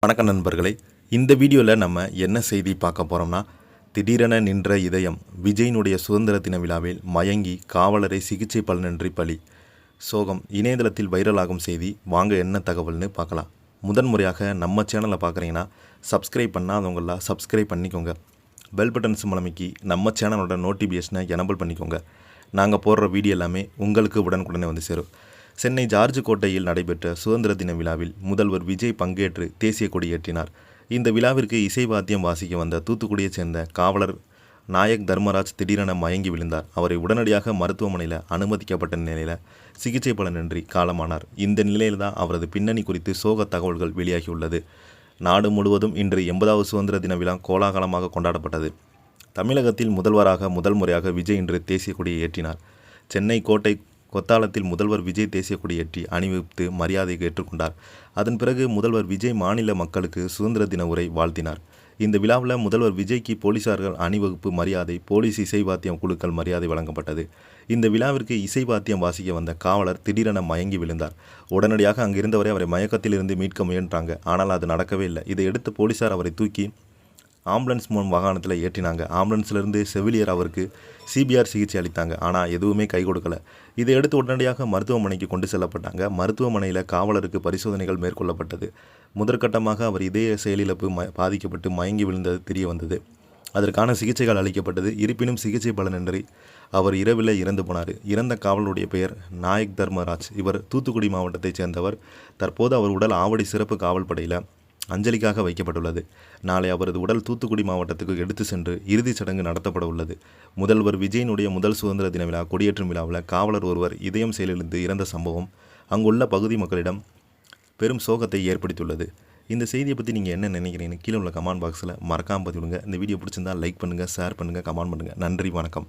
வணக்கம் நண்பர்களே, இந்த வீடியோவில் நம்ம என்ன செய்தி பார்க்க போகிறோம்னா, திடீரென நின்ற இதயம், விஜயினுடைய சுதந்திர தின விழாவில் மயங்கி காவலரை சிகிச்சை பலனின்றி பலி. சோகம் இணையதளத்தில் வைரலாகும் செய்தி. வாங்க என்ன தகவல்னு பார்க்கலாம். முதன்முறையாக நம்ம சேனலை பார்க்குறீங்கன்னா சப்ஸ்கிரைப் பண்ணாதவங்களாம் சப்ஸ்கிரைப் பண்ணிக்கோங்க. பெல் பட்டன் சிம்பளமைக்கு நம்ம சேனலோட நோட்டிஃபிகேஷனை எனபிள் பண்ணிக்கோங்க. நாங்கள் போடுற வீடியோ எல்லாமே உங்களுக்கு உடனுக்குடனே வந்து சேரும். சென்னை ஜார்ஜ் கோட்டையில் நடைபெற்ற சுதந்திர தின விழாவில் முதல்வர் விஜய் பங்கேற்று தேசிய கொடி ஏற்றினார். இந்த விழாவிற்கு இசை வாத்தியம் வாசிக்க வந்த தூத்துக்குடியைச் சேர்ந்த காவலர் நாயக் தர்மராஜ் திடீரென மயங்கி விழுந்தார். அவரை உடனடியாக மருத்துவமனையில் அனுமதிக்கப்பட்ட நிலையில் சிகிச்சை பலனின்றி காலமானார். இந்த நிலையில் தான் அவரது பின்னணி குறித்து சோக தகவல்கள் வெளியாகியுள்ளது. நாடு முழுவதும் இன்று 80வது சுதந்திர தின விழா கோலாகலமாக கொண்டாடப்பட்டது. தமிழகத்தில் முதல்வராக முதல் முறையாக விஜய் இன்று தேசிய கொடியை ஏற்றினார். சென்னை கோட்டை கொத்தாளத்தில் முதல்வர் விஜய் தேசிய கொடியேற்றி அணிவித்து மரியாதை ஏற்றுக்கொண்டார். அதன் பிறகு முதல்வர் விஜய் மாநில மக்களுக்கு சுதந்திர தின உரை வாழ்த்தினார். இந்த விழாவில் முதல்வர் விஜய்க்கு போலீசார்கள் அணிவகுப்பு மரியாதை, போலீஸ் இசை வாத்தியம் குழுக்கள் மரியாதை வழங்கப்பட்டது. இந்த விழாவிற்கு இசை வாத்தியம் வாசிக்க வந்த காவலர் திடீரென மயங்கி விழுந்தார். உடனடியாக அங்கிருந்தவரை அவரை மயக்கத்திலிருந்து மீட்க முயன்றாங்க. ஆனால் அது நடக்கவே இல்லை. இதையடுத்து போலீசார் அவரை தூக்கி ஆம்புலன்ஸ் மூலம் வாகனத்தில் ஏற்றினாங்க. ஆம்புலன்ஸ்லேருந்து செவிலியர் அவருக்கு சிபிஆர் சிகிச்சை அளித்தாங்க. ஆனால் எதுவுமே கை கொடுக்கலை. இதையடுத்து உடனடியாக மருத்துவமனைக்கு கொண்டு செல்லப்பட்டாங்க. மருத்துவமனையில் காவலருக்கு பரிசோதனைகள் மேற்கொள்ளப்பட்டது. முதற்கட்டமாக அவர் இதய செயலிழப்பு பாதிக்கப்பட்டு மயங்கி விழுந்தது தெரிய வந்தது. அதற்கான சிகிச்சைகள் அளிக்கப்பட்டது. இருப்பினும் சிகிச்சை பலனின்றி அவர் இரவில் இறந்து போனார். இறந்த காவலருடைய பெயர் நாயக் தர்மராஜ். இவர் தூத்துக்குடி மாவட்டத்தைச் சேர்ந்தவர். தற்போது அவர் உடல் ஆவடி சிறப்பு காவல் படையில் அஞ்சலிக்காக வைக்கப்பட்டுள்ளது. நாளை அவரது உடல் தூத்துக்குடி மாவட்டத்துக்கு எடுத்து சென்று இறுதிச் சடங்கு நடத்தப்பட உள்ளது. முதல்வர் விஜயினுடைய முதல் சுதந்திர தின விழா கொடியேற்றும் விழாவில் காவலர் ஒருவர் இதயம் செயலிழந்து இறந்த சம்பவம் அங்குள்ள பகுதி மக்களிடம் பெரும் சோகத்தை ஏற்படுத்தியுள்ளது. இந்த செய்தியை பற்றி நீங்கள் என்ன நினைக்கிறீங்கன்னு கீழே உள்ள கமெண்ட் பாக்ஸில் மறக்காமல் பதிவிடுங்க. இந்த வீடியோ பிடிச்சிருந்தால் லைக் பண்ணுங்கள், ஷேர் பண்ணுங்கள், கமெண்ட் பண்ணுங்கள். நன்றி, வணக்கம்.